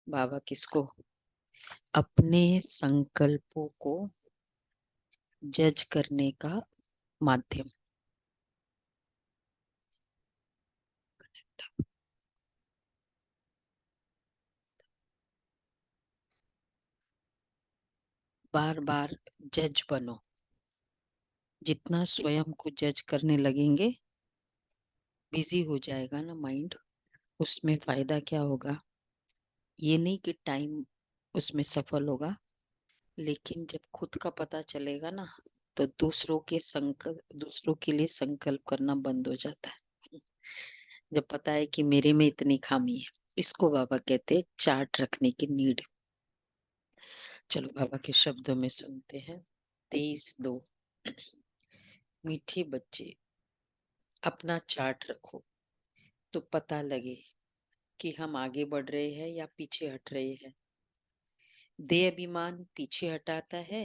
बाबा किसको? अपने संकल्पों को जज करने का माध्यम। बार बार जज बनो। जितना स्वयं को जज करने लगेंगे, बिजी हो जाएगा ना माइंड। उसमें फायदा क्या होगा? ये नहीं कि टाइम उसमें सफल होगा, लेकिन जब खुद का पता चलेगा ना, तो दूसरों के लिए संकल्प करना बंद हो जाता है। जब पता है कि मेरे में इतनी खामी है, इसको बाबा कहते हैं चार्ट रखने की नीड। चलो बाबा के शब्दों में सुनते हैं। 23/2। मीठे बच्चे, अपना चार्ट रखो तो पता लगे कि हम आगे बढ़ रहे हैं या पीछे हट रहे हैं। देह अभिमान पीछे हटाता है,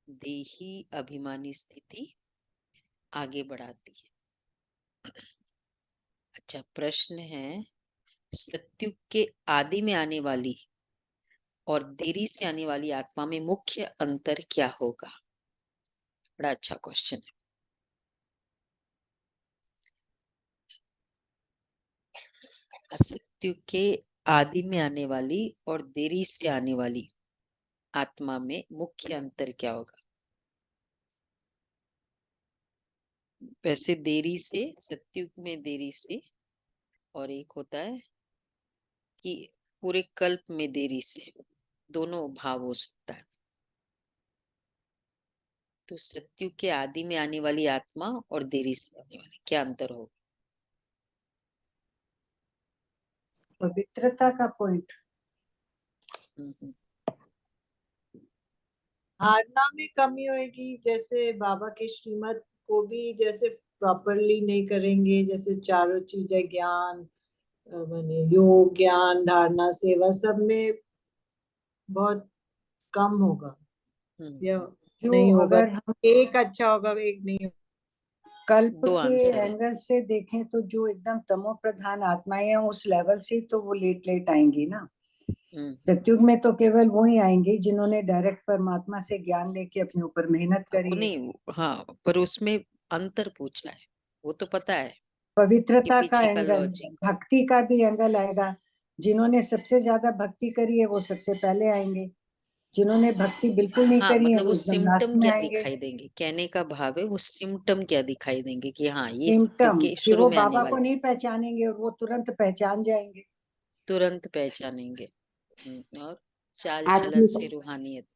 देही अभिमानी स्थिति आगे बढ़ाती है। अच्छा, प्रश्न है, सत्युग के आदि में आने वाली और देरी से आने वाली आत्मा में मुख्य अंतर क्या होगा? बड़ा अच्छा क्वेश्चन है। सत्युग के आदि में आने वाली और देरी से आने वाली आत्मा में मुख्य अंतर क्या होगा? वैसे देरी से, सत्युग में देरी से, और एक होता है कि पूरे कल्प में देरी से, दोनों भाव हो सकता है। तो सत्युग के आदि में आने वाली आत्मा और देरी से आने वाली, क्या अंतर होगा? पवित्रता का पॉइंट। हम्म। धारणा में कमी होगी, जैसे बाबा के श्रीमत को भी जैसे प्रॉपरली नहीं करेंगे, जैसे चारों चीजें ज्ञान माने योग ज्ञान धारणा सेवा सब में बहुत कम होगा या हम्म। नहीं होगा। अगर हम एक अच्छा होगा, एक नहीं होगा। कल्प दो के आंसर है। एंगल से देखें तो जो एकदम तमो प्रधान आत्माएं हैं उस लेवल से तो वो लेट लेट आएंगी ना। सत्युग में तो केवल वो ही आएंगे जिन्होंने डायरेक्ट परमात्मा से ज्ञान लेके अपने ऊपर मेहनत वो करी है। नहीं, हाँ, पर उसमें अंतर पूछा है, वो तो पता है कि पवित्रता का पीछे का एंगल, लॉजिक। भक्ति का भी एंगल आएगा। जिन्होंने सबसे ज्यादा भक्ति करी है वो सबसे पहले आएंगे, जिन्होंने भक्ति बिल्कुल नहीं हाँ, करी है मतलब वो वो एकदम लास्ट सिम्टम में क्या आएंगे। दिखाई देंगे, कहने का भाव है वो सिम्टम क्या दिखाई देंगे कि हाँ ये सत्युग सिम्टम के कि शुरू वो में आने बाबा को वाले, नहीं पहचानेंगे और वो तुरंत पहचान जाएंगे। तुरंत पहचानेंगे। और चाल चलन आत्मिक से रूहानियत,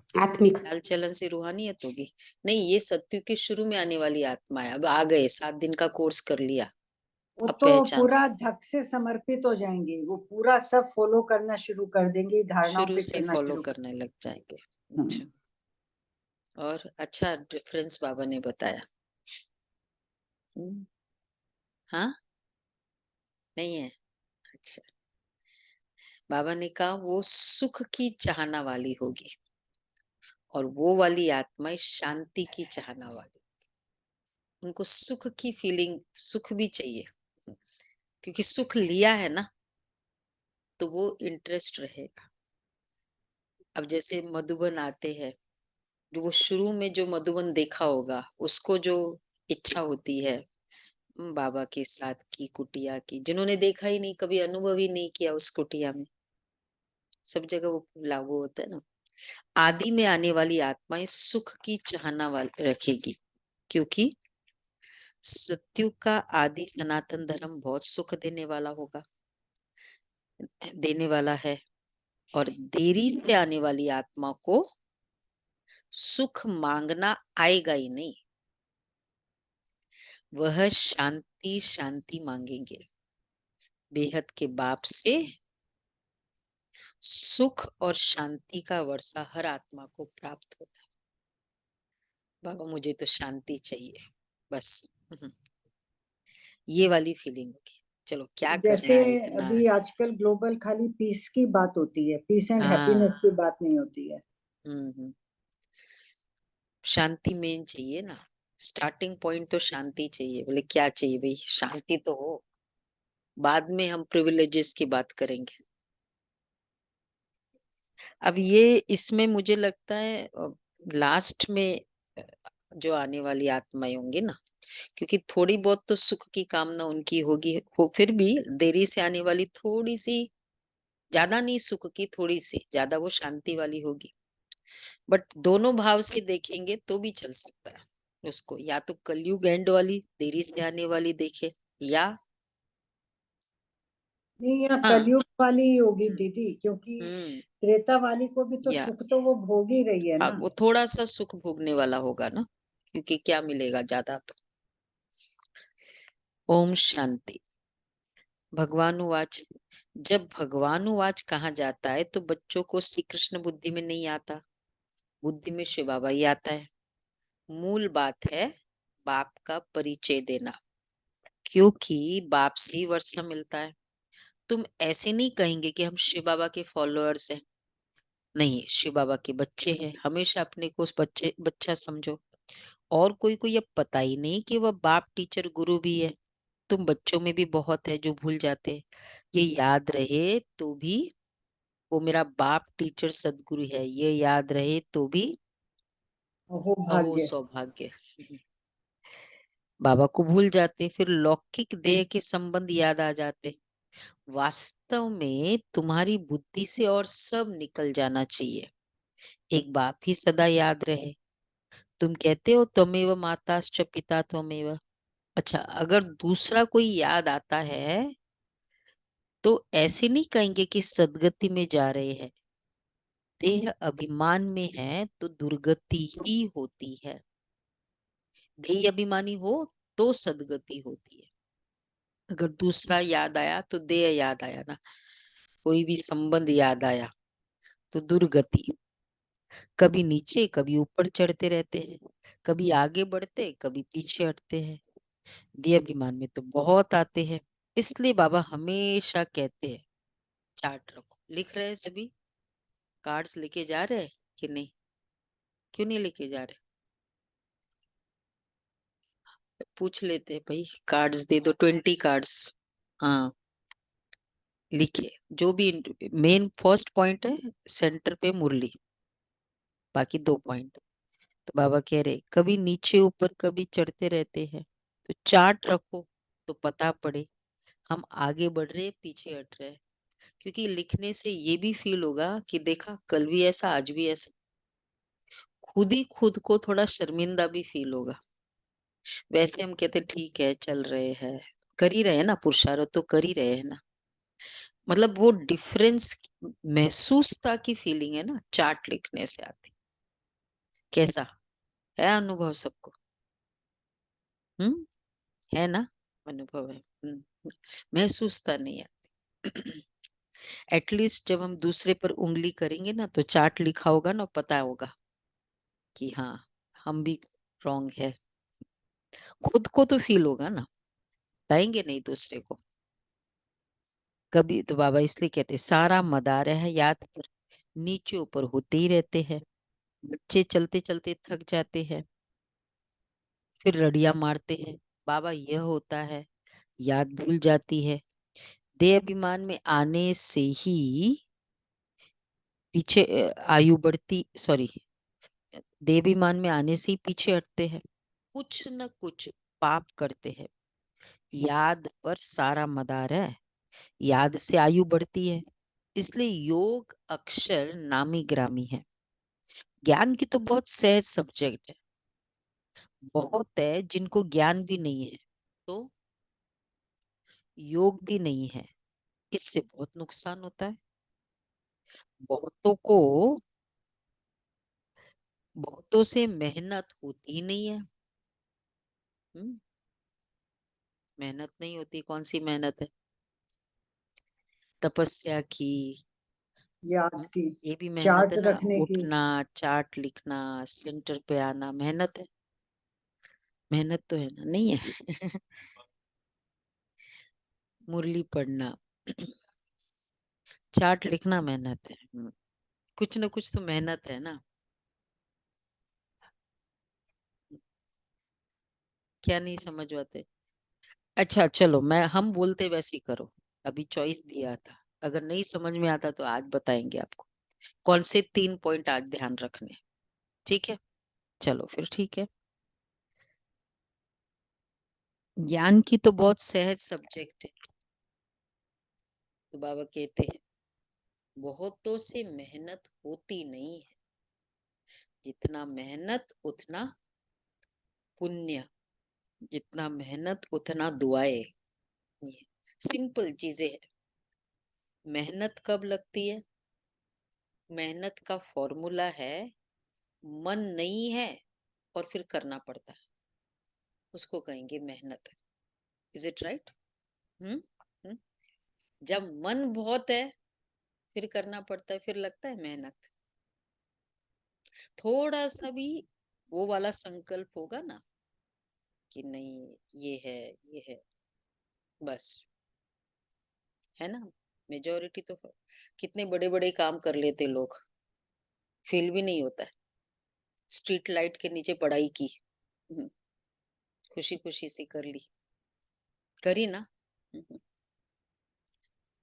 आत्मिक चाल चलन से रूहानियत होगी। नहीं, ये सत्युग के शुरू में आने वाली आत्मा है। अब आ गए, 7 दिन का कोर्स कर लिया, वो अब तो पहचान, पूरा धक से समर्पित हो जाएंगे, वो पूरा सब फॉलो करना शुरू कर देंगे, धारणाओं शुरू पे से चलना फॉलो शुरू कर करने लग जाएंगे। देंगे। अच्छा, और अच्छा डिफरेंस बाबा ने बताया। हाँ, नहीं है। अच्छा, बाबा ने कहा वो सुख की चाहना वाली होगी और वो वाली आत्माएं शांति की चाहना वाली। उनको सुख की फीलिंग, सुख भी चाहिए, क्योंकि सुख लिया है ना, तो वो इंटरेस्ट रहेगा। अब जैसे मधुबन आते हैं, जो वो शुरू में जो मधुबन देखा होगा, उसको जो इच्छा होती है बाबा के साथ की कुटिया की, जिन्होंने देखा ही नहीं, कभी अनुभव ही नहीं किया उस कुटिया में, सब जगह वो लागू होता है ना। आदि में आने वाली आत्माएं सुख की चाहना वाली रखेगी, क्योंकि सत्युग का आदि सनातन धर्म बहुत सुख देने वाला होगा, देने वाला है। और देरी से आने वाली आत्मा को सुख मांगना आएगा ही नहीं, वह शांति शांति मांगेंगे। बेहद के बाप से सुख और शांति का वर्षा हर आत्मा को प्राप्त होता है। बाबा मुझे तो शांति चाहिए बस, ये वाली फीलिंग होगी। चलो क्या जैसे करना है इतना। अभी आजकल ग्लोबल खाली पीस की बात होती है, पीस एंड हाँ। हैप्पीनेस की बात नहीं होती है। हम्म। शांति मेन चाहिए ना, स्टार्टिंग पॉइंट तो शांति चाहिए। बोले क्या चाहिए भाई? शांति तो हो, बाद में हम प्रिविलेजेस की बात करेंगे। अब ये इसमें मुझे लगता है लास्ट में अ, जो आने वाली आत्माएं होंगी ना, क्योंकि थोड़ी बहुत तो सुख की कामना उनकी होगी, हो फिर भी देरी से आने वाली थोड़ी सी, ज्यादा नहीं, सुख की थोड़ी सी ज्यादा वो शांति वाली होगी। बट दोनों भाव से देखेंगे तो भी चल सकता है उसको, या तो कलयुग एंड वाली देरी से आने वाली देखे, या नहीं, यहाँ हाँ। कलयुग वाली ही होगी हम्म दीदी, क्योंकि हम्म, त्रेता वाली को भी तो या सुख तो वो भोग ही रही है हाँ, ना। वो थोड़ा सा सुख भोगने वाला होगा ना, क्योंकि क्या मिलेगा ज्यादा तो। ओम शांति। भगवानुवाच। जब भगवानुवाच कहा जाता है तो बच्चों को श्री कृष्ण बुद्धि में नहीं आता, बुद्धि में शिव बाबा ही आता है। मूल बात है बाप का परिचय देना, क्योंकि बाप से ही वर्षा मिलता है। तुम ऐसे नहीं कहेंगे कि हम शिव बाबा के फॉलोअर्स हैं, नहीं, शिव बाबा के बच्चे हैं, हमेशा अपने को उस बच्चे बच्चा समझो। और कोई को ये पता ही नहीं कि वह बाप टीचर गुरु भी है। तुम बच्चों में भी बहुत है जो भूल जाते हैं। ये याद रहे तो भी वो मेरा बाप टीचर सदगुरु है, ये याद रहे तो भी अहो अहो भाग्य। सौभाग्य। बाबा को भूल जाते, फिर लौकिक देह के संबंध याद आ जाते। वास्तव में तुम्हारी बुद्धि से और सब निकल जाना चाहिए, एक बाप ही सदा याद रहे। तुम कहते हो त्वमेव माताश्च पिता त्वमेव। अच्छा, अगर दूसरा कोई याद आता है तो ऐसे नहीं कहेंगे कि सदगति में जा रहे हैं। देह अभिमान में है तो दुर्गति ही होती है। देह अभिमानी हो तो सदगति होती है। अगर दूसरा याद आया तो देह याद आया ना, कोई भी संबंध याद आया तो दुर्गति। कभी नीचे कभी ऊपर चढ़ते रहते हैं, कभी आगे बढ़ते कभी पीछे हटते हैं। देह अभिमान में तो बहुत आते हैं। इसलिए बाबा हमेशा कहते हैं चार्ट रखो। लिख रहे हैं सभी, कार्ड्स लेके जा रहे हैं कि नहीं? क्यों नहीं लेके जा रहे? पूछ लेते हैं भाई, कार्ड्स दे दो, 20 कार्ड्स। हाँ, लिखिए जो भी मेन फर्स्ट पॉइंट है, सेंटर पे मुरली, बाकी 2 पॉइंट। तो बाबा कह रहे कभी नीचे ऊपर कभी चढ़ते रहते हैं, तो चार्ट रखो तो पता पड़े हम आगे बढ़ रहे पीछे हट रहे हैं। क्योंकि लिखने से ये भी फील होगा कि देखा कल भी ऐसा आज भी ऐसा, खुद ही खुद को थोड़ा शर्मिंदा भी फील होगा। वैसे हम कहते ठीक है चल रहे हैं, कर ही रहे हैं ना, पुरुषार्थ तो कर ही रहे हैं ना। मतलब वो डिफरेंस महसूसता की फीलिंग है ना, चार्ट लिखने से आती। कैसा है अनुभव सबको? हम्म, है ना, अनुभव है। महसूसता नहीं आती। एटलीस्ट जब हम दूसरे पर उंगली करेंगे ना तो चार्ट लिखा होगा ना, पता होगा कि हाँ हम भी रॉन्ग है। खुद को तो फील होगा ना, बताएंगे नहीं दूसरे को। कभी तो बाबा इसलिए कहते सारा मदार है याद पर, नीचे ऊपर होते ही रहते हैं। बच्चे चलते चलते थक जाते हैं, फिर रड़िया मारते हैं, बाबा यह होता है, याद भूल जाती है। देह अभिमान में आने से ही पीछे आयु बढ़ती, सॉरी, देह अभिमान में आने से ही पीछे हटते हैं। कुछ न कुछ पाप करते हैं। याद पर सारा मदार है, याद से आयु बढ़ती है। इसलिए योग अक्षर नामी ग्रामी है। ज्ञान की तो बहुत सहज सब्जेक्ट है। बहुत है जिनको ज्ञान भी नहीं है, तो योग भी नहीं है, इससे बहुत नुकसान होता है। बहुतों को, बहुतों से मेहनत होती ही नहीं है। हम्म, मेहनत नहीं होती, कौन सी मेहनत है? तपस्या की। याद की, ये भी मेहनत चार्ट है ना, रखने की। उठना, चार्ट लिखना, सेंटर पे आना, मेहनत है। मेहनत तो है ना, नहीं है? मुरली पढ़ना, चार्ट लिखना मेहनत है। कुछ ना कुछ तो मेहनत है ना। क्या नहीं समझ पाते? अच्छा चलो, मैं हम बोलते वैसे ही करो। अभी चॉइस दिया था, अगर नहीं समझ में आता तो आज बताएंगे आपको। कौन से 3 पॉइंट आज ध्यान रखने? ठीक है, चलो फिर ठीक है। ज्ञान की तो बहुत सहज सब्जेक्ट है। तो बाबा कहते हैं बहुतों से मेहनत होती नहीं है, जितना मेहनत उतना पुण्य, जितना मेहनत उतना दुआएं। ये सिंपल चीजें है। मेहनत कब लगती है? मेहनत का फॉर्मूला है मन नहीं है और फिर करना पड़ता है, उसको कहेंगे मेहनत। Is it right? हम्म। जब मन बहुत है फिर करना पड़ता है, फिर लगता है मेहनत। थोड़ा सा भी वो वाला संकल्प होगा ना कि नहीं ये है, बस, है ना। मेजोरिटी तो कितने बड़े बड़े काम कर लेते लोग, फील भी नहीं होता है। स्ट्रीट लाइट के नीचे पढ़ाई की, खुशी खुशी से कर ली, करी ना। हम्म।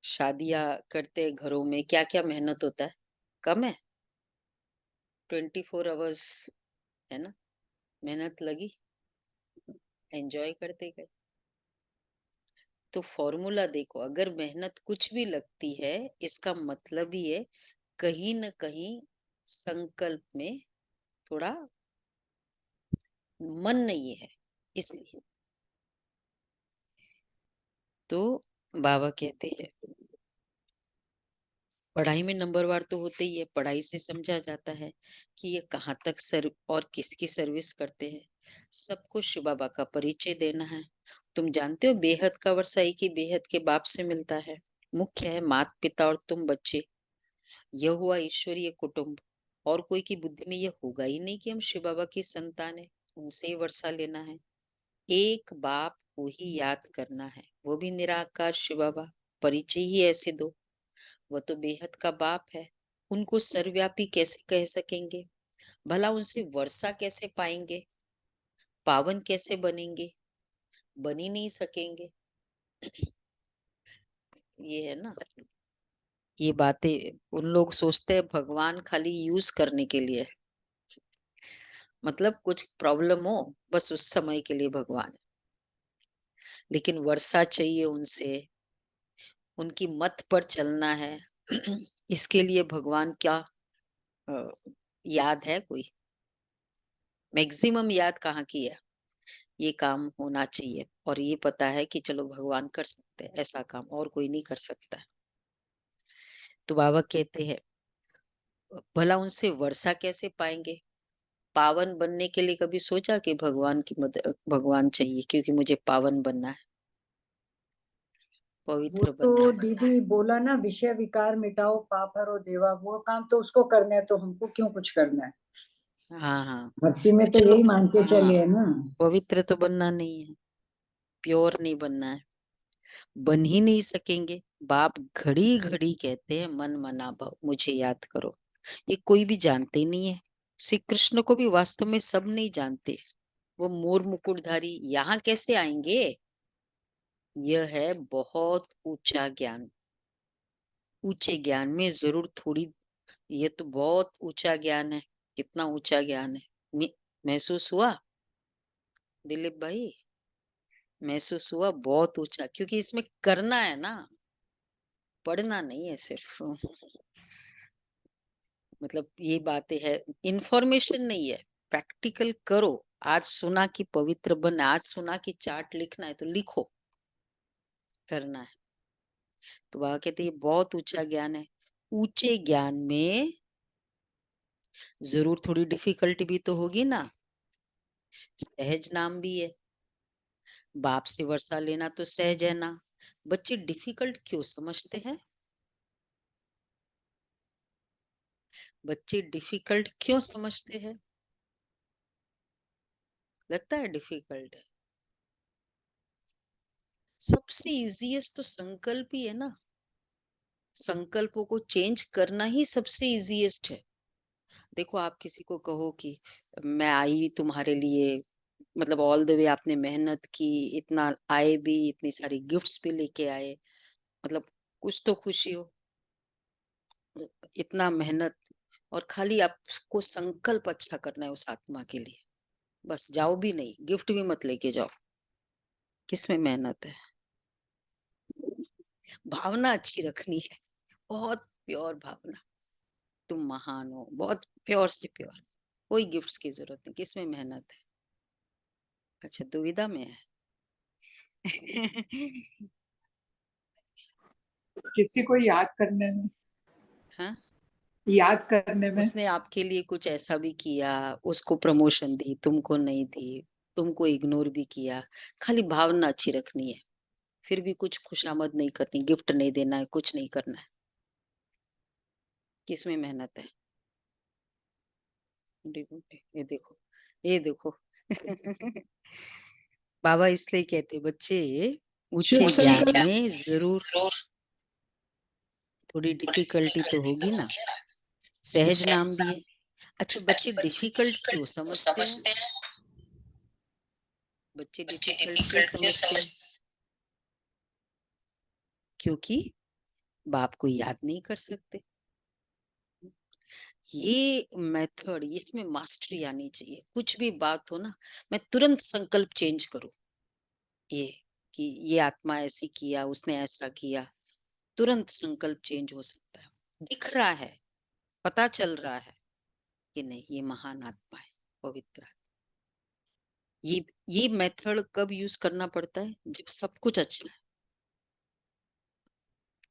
शादियां करते घरों में क्या क्या मेहनत होता है, कम है? 24 आवर्स, है ना, मेहनत लगी, एंजॉय करते गए। तो फॉर्मूला देखो, अगर मेहनत कुछ भी लगती है इसका मतलब ही है कहीं न कहीं संकल्प में थोड़ा मन नहीं है, इसलिए। तो बाबा कहते हैं पढ़ाई में नंबरवार तो होते ही है, पढ़ाई से समझा जाता है कि ये कहाँ तक सर्व और किसकी सर्विस करते हैं। सबको शिव बाबा का परिचय देना है। तुम जानते हो बेहद का वर्षा एक ही बेहद के बाप से मिलता है। मुख्य है माता पिता और तुम बच्चे। यह हुआ ईश्वरीय कुटुंब। और कोई की बुद्धि में यह होगा ही नहीं कि हम शिव बाबा की संतान है, उनसे ही वर्षा लेना है। एक बाप को ही याद करना है, वो भी निराकार शिव बाबा। परिचय ही ऐसे दो, वह तो बेहद का बाप है, उनको सर्वव्यापी कैसे कह सकेंगे? भला उनसे वर्षा कैसे पाएंगे? पावन कैसे बनेंगे? बन ही नहीं सकेंगे। ये है ना, ये बातें उन लोग सोचते हैं भगवान खाली यूज करने के लिए है। मतलब कुछ प्रॉब्लम हो बस उस समय के लिए भगवान है। लेकिन वर्षा चाहिए उनसे, उनकी मत पर चलना है। इसके लिए भगवान क्या अ, याद है कोई? मैक्सिमम याद कहाँ की है? ये काम होना चाहिए और ये पता है कि चलो भगवान कर सकते हैं ऐसा काम, और कोई नहीं कर सकता है। तो बाबा कहते हैं भला उनसे वर्षा कैसे पाएंगे? पावन बनने के लिए कभी सोचा कि भगवान की मदद, भगवान चाहिए क्योंकि मुझे पावन बनना है, वो पवित्र तो बनना है। दीदी बोला ना, विषय विकार मिटाओ पाप हरो देवा, वो काम तो उसको करना है, तो हमको क्यों कुछ करना है? हाँ हाँ, भक्ति में तो तो चलो, यही मान के हाँ, चले है ना। पवित्र तो बनना नहीं है, प्योर नहीं बनना है, बन ही नहीं सकेंगे। बाप घड़ी घड़ी कहते हैं मन मना भव, मुझे याद करो। ये कोई भी जानते ही नहीं है। श्री कृष्ण को भी वास्तव में सब नहीं जानते। वो मोर मुकुटधारी यहाँ कैसे आएंगे? यह है बहुत ऊंचा ज्ञान। ऊंचे ज्ञान में जरूर थोड़ी, ये तो बहुत ऊंचा ज्ञान है। कितना ऊंचा ज्ञान है, महसूस हुआ दिलीप भाई? महसूस हुआ बहुत ऊंचा, क्योंकि इसमें करना है ना, पढ़ना नहीं है सिर्फ। मतलब ये बातें है, इंफॉर्मेशन नहीं है, प्रैक्टिकल करो। आज सुना कि पवित्र बन, आज सुना कि चार्ट लिखना है तो लिखो, करना है। तो वह कहते ये बहुत ऊंचा ज्ञान है। ऊंचे ज्ञान में जरूर थोड़ी डिफिकल्टी भी तो होगी ना। सहज नाम भी है, बाप से वर्षा लेना तो सहज है ना। बच्चे डिफिकल्ट क्यों समझते हैं? बच्चे डिफिकल्ट क्यों समझते हैं? लगता है डिफिकल्ट है। सबसे इजीएस्ट तो संकल्प ही है ना। संकल्पों को चेंज करना ही सबसे इजीएस्ट है। देखो आप किसी को कहो कि मैं आई तुम्हारे लिए, मतलब ऑल द वे आपने मेहनत की, इतना आए भी, इतनी सारी गिफ्ट्स भी लेके आए, मतलब कुछ तो खुशी हो। इतना मेहनत, और खाली आपको संकल्प अच्छा करना है उस आत्मा के लिए, बस जाओ भी नहीं, गिफ्ट भी मत लेके जाओ, किसमें मेहनत है? भावना अच्छी रखनी है, बहुत प्योर भावना, तुम महान हो, बहुत प्योर से प्योर, कोई गिफ्ट्स की जरूरत नहीं, किसमें मेहनत है? अच्छा, दुविधा में है। किसी को याद करने में, हाँ, याद करने में। उसने आपके लिए कुछ ऐसा भी किया, उसको प्रमोशन दी, तुमको नहीं दी, तुमको इग्नोर भी किया, खाली भावना अच्छी रखनी है, फिर भी कुछ खुशामद नहीं करनी, गिफ्ट नहीं देना है, कुछ नहीं करना है, किसमें मेहनत है? ये देखो, ये देखो। बाबा इसलिए कहते बच्चे शुभ ऊंचे ज्ञान संकल्प। में जरूर थोड़ी डिफिकल्टी तो होगी ना, सहज नाम भी है। अच्छा, बच्चे डिफिकल्ट क्यों समझते हैं? बच्चे डिफिकल्ट क्यों समझते हैं? क्योंकि बाप को याद नहीं कर सकते। ये मेथड, इसमें मास्टरी आनी चाहिए, कुछ भी बात हो ना, मैं तुरंत संकल्प चेंज करूं, ये कि ये आत्मा ऐसी किया, उसने ऐसा किया, तुरंत संकल्प चेंज हो सकता है। दिख रहा है, पता चल रहा है कि नहीं, ये महान आत्मा है, पवित्र आत्मा। ये मेथड कब यूज करना पड़ता है? जब सब कुछ अच्छा है,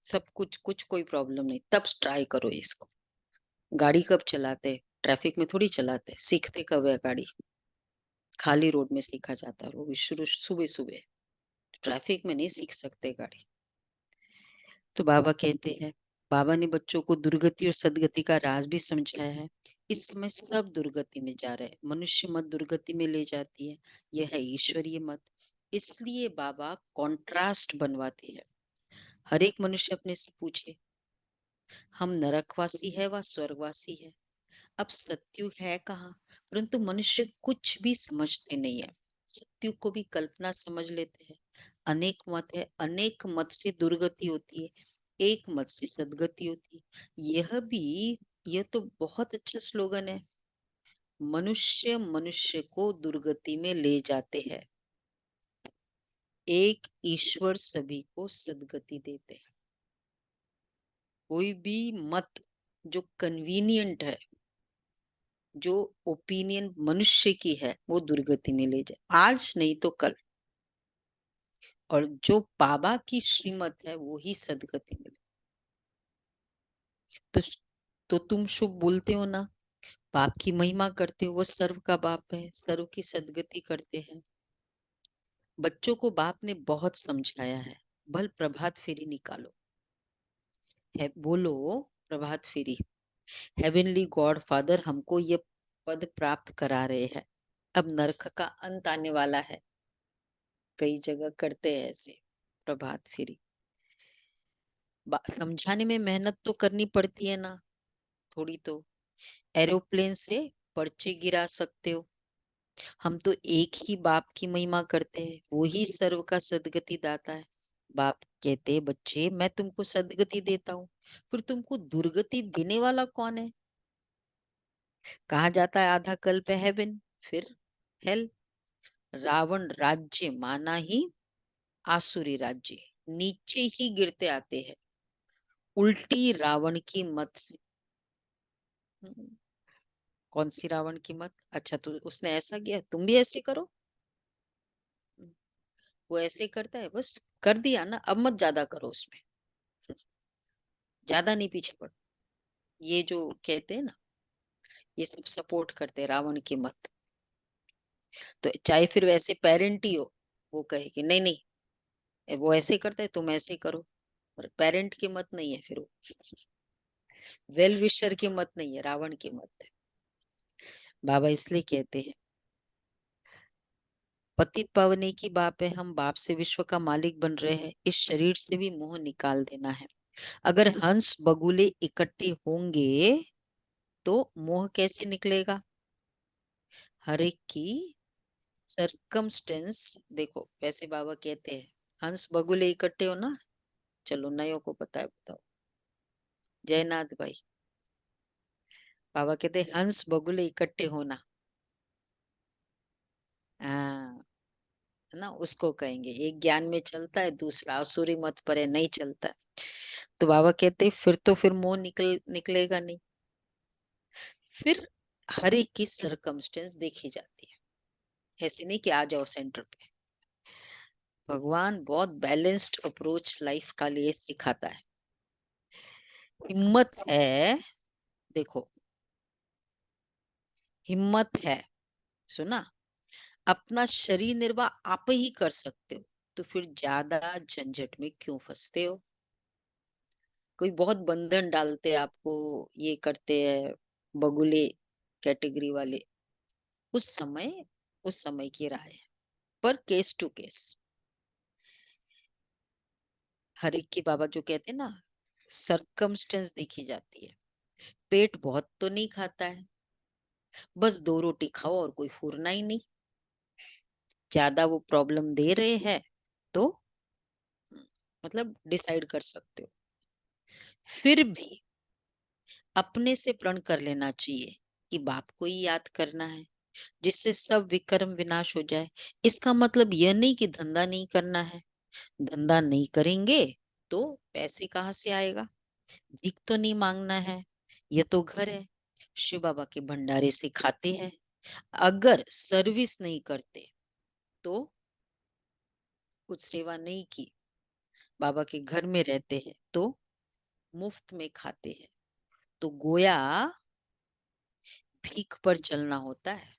सब कुछ कोई प्रॉब्लम नहीं, तब ट्राई करो इसको। गाड़ी कब चलाते? ट्रैफिक में थोड़ी चलाते, सीखते कब है गाड़ी? खाली रोड में सीखा जाता है, वो भी शुरू सुबह सुबह, ट्रैफिक में नहीं सीख सकते गाड़ी। तो बाबा कहते हैं, बाबा ने बच्चों को दुर्गति और सदगति का राज भी समझाया है। इस समय सब दुर्गति में जा रहे हैं, मनुष्य मत दुर्गति में ले जाती है, यह है ईश्वरीय मत। इसलिए बाबा कॉन्ट्रास्ट बनवाते हैं। हर एक मनुष्य अपने से पूछे, हम नरकवासी है व स्वर्गवासी है? अब सत्युग है कहाँ? परंतु मनुष्य कुछ भी समझते नहीं है। सत्युग को भी कल्पना समझ लेते हैं। अनेक मत है, अनेक मत से दुर्गति होती है, एक मत से सदगति होती है। यह तो बहुत अच्छा स्लोगन है। मनुष्य मनुष्य को दुर्गति में ले जाते हैं, एक ईश्वर सभी को सदगति देते हैं। कोई भी मत जो कन्वीनियंट है, जो ओपिनियन मनुष्य की है, वो दुर्गति में ले जाए, आज नहीं तो कल। और जो बाबा की श्रीमत है वो ही सदगति में ले। तो तुम शुभ बोलते हो ना, बाप की महिमा करते हो, वो सर्व का बाप है, सर्व की सदगति करते हैं। बच्चों को बाप ने बहुत समझाया है, बल प्रभात फेरी निकालो है, बोलो प्रभात फेरी। हेवनली गॉड फादर हमको ये पद प्राप्त करा रहे हैं, अब नरक का अंत आने वाला है। कई जगह करते हैं ऐसे प्रभात फेरी। समझाने में मेहनत तो करनी पड़ती है ना, थोड़ी तो। एरोप्लेन से पर्चे गिरा सकते हो, हम तो एक ही बाप की महिमा करते हैं, वो ही सर्व का सदगति दाता है। बाप कहते, बच्चे मैं तुमको सदगति देता हूँ, फिर तुमको दुर्गति देने वाला कौन है? कहा जाता है आधा कल्प है हेवन, फिर हेल। रावण राज्य माना ही आसुरी राज्य, नीचे ही गिरते आते हैं, उल्टी रावण की मत से। कौन सी रावण की मत? अच्छा, तो उसने ऐसा किया, तुम भी ऐसे करो। वो ऐसे करता है, बस कर दिया ना, अब मत ज्यादा करो उसमें, ज्यादा नहीं पीछे पड़ो। ये जो कहते हैं ना, ये सब सपोर्ट करते हैं रावण की मत। तो चाहे फिर वैसे पेरेंट ही हो, वो कहे कि नहीं नहीं, वो ऐसे करता है, तुम ऐसे करो। पर पेरेंट की मत नहीं है, फिर वो वेल विशर की मत नहीं है, रावण की मत है। बाबा इसलिए कहते हैं, पतित पावने की बाप है, हम बाप से विश्व का मालिक बन रहे हैं, इस शरीर से भी मोह निकाल देना है। अगर हंस बगुले इकट्ठे होंगे तो मोह कैसे निकलेगा? हर एक की सरकमस्टेंस देखो। वैसे बाबा कहते हैं, हंस बगुले इकट्ठे हो ना, चलो नयों को पता है, बताओ। जयनाथ भाई, बाबा कहते हंस बगुले इकट्ठे होना, हाँ, है ना, उसको कहेंगे। एक ज्ञान में चलता है, दूसरा आसुरी मत पर है, नहीं चलता है। तो बाबा कहते फिर मोह निकलेगा नहीं। फिर हर एक की सरकमस्टेंस देखी जाती है, ऐसे नहीं कि आ जाओ सेंटर पे। भगवान बहुत बैलेंस्ड अप्रोच लाइफ का लिए सिखाता है। हिम्मत है, देखो, हिम्मत है, सुना, अपना शरीर निर्वाह आप ही कर सकते हो, तो फिर ज्यादा झंझट में क्यों फंसते हो? कोई बहुत बंधन डालते हैं आपको, ये करते हैं बगुले कैटेगरी वाले, उस समय की राय है, पर केस टू केस। हर एक की बाबा जो कहते हैं ना, सरकमस्टेंस देखी जाती है। पेट बहुत तो नहीं खाता है, बस 2 रोटी खाओ और कोई फूरना ही नहीं, ज्यादा वो प्रॉब्लम दे रहे हैं तो मतलब डिसाइड कर सकते हो। फिर भी अपने से प्रण कर लेना चाहिए कि बाप को ही याद करना है, जिससे सब विकर्म विनाश हो जाए। इसका मतलब यह नहीं कि धंधा नहीं करना है, धंधा नहीं करेंगे तो पैसे कहाँ से आएगा? भीख तो नहीं मांगना है, ये तो घर है, शिव बाबा के भंडारे से खाते हैं। अगर सर्विस नहीं करते तो कुछ सेवा नहीं की, बाबा के घर में रहते हैं तो मुफ्त में खाते हैं, तो गोया भीख पर चलना होता है।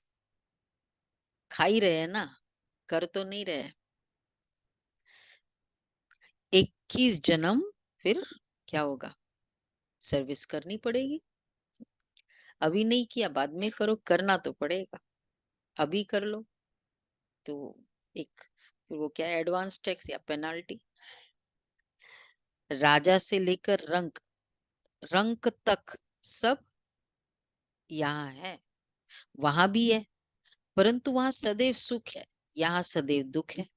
खा ही रहे हैं ना, कर तो नहीं रहे। 21 जन्म, फिर क्या होगा? सर्विस करनी पड़ेगी। अभी नहीं किया बाद में करो, करना तो पड़ेगा, अभी कर लो तो एक, फिर वो क्या, एडवांस टैक्स या पेनाल्टी। राजा से लेकर रंक रंक तक सब यहाँ है, वहां भी है, परंतु वहां सदैव सुख है, यहाँ सदैव दुख है।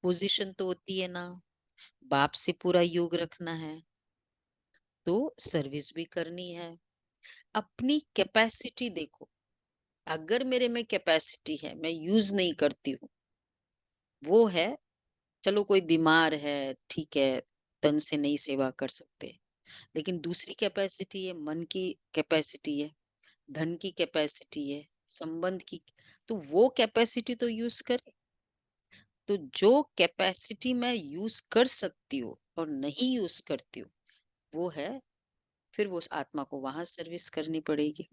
पोजीशन तो होती है ना, बाप से पूरा योग रखना है तो सर्विस भी करनी है। अपनी कैपेसिटी देखो, अगर मेरे में कैपेसिटी है, मैं यूज नहीं करती हूँ, वो है, चलो कोई बीमार है, ठीक है, तन से नहीं सेवा कर सकते, लेकिन दूसरी कैपेसिटी है, मन की कैपेसिटी है, धन की कैपेसिटी है, संबंध की, तो वो कैपेसिटी तो यूज करे। तो जो कैपेसिटी मैं यूज कर सकती हूँ और नहीं यूज करती हूँ, वो है, फिर वो उस आत्मा को वहां सर्विस करनी पड़ेगी।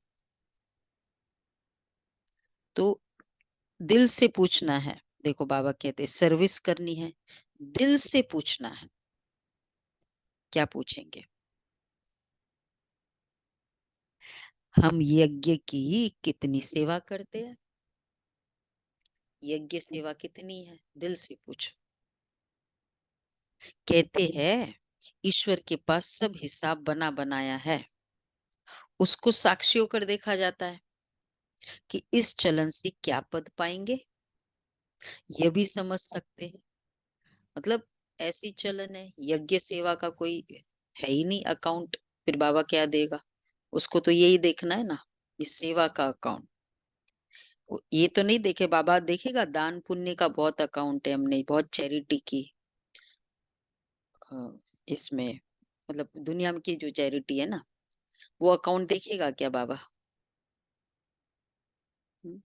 तो दिल से पूछना है, देखो बाबा कहते सर्विस करनी है, दिल से पूछना है। क्या पूछेंगे? हम यज्ञ की कितनी सेवा करते हैं? यज्ञ सेवा कितनी है? दिल से पूछो। कहते हैं ईश्वर के पास सब हिसाब बना बनाया है, उसको साक्षी होकर देखा जाता है कि इस चलन से क्या पद पाएंगे, ये भी समझ सकते हैं। मतलब ऐसी चलन है, यज्ञ सेवा का कोई है ही नहीं अकाउंट, फिर बाबा क्या देगा? उसको तो यही देखना है ना, इस सेवा का अकाउंट। ये तो नहीं देखे बाबा, देखेगा दान पुण्य का बहुत अकाउंट है, हमने बहुत चैरिटी की, इसमें मतलब दुनिया में की जो चैरिटी है ना, वो अकाउंट देखेगा क्या बाबा? हम्म,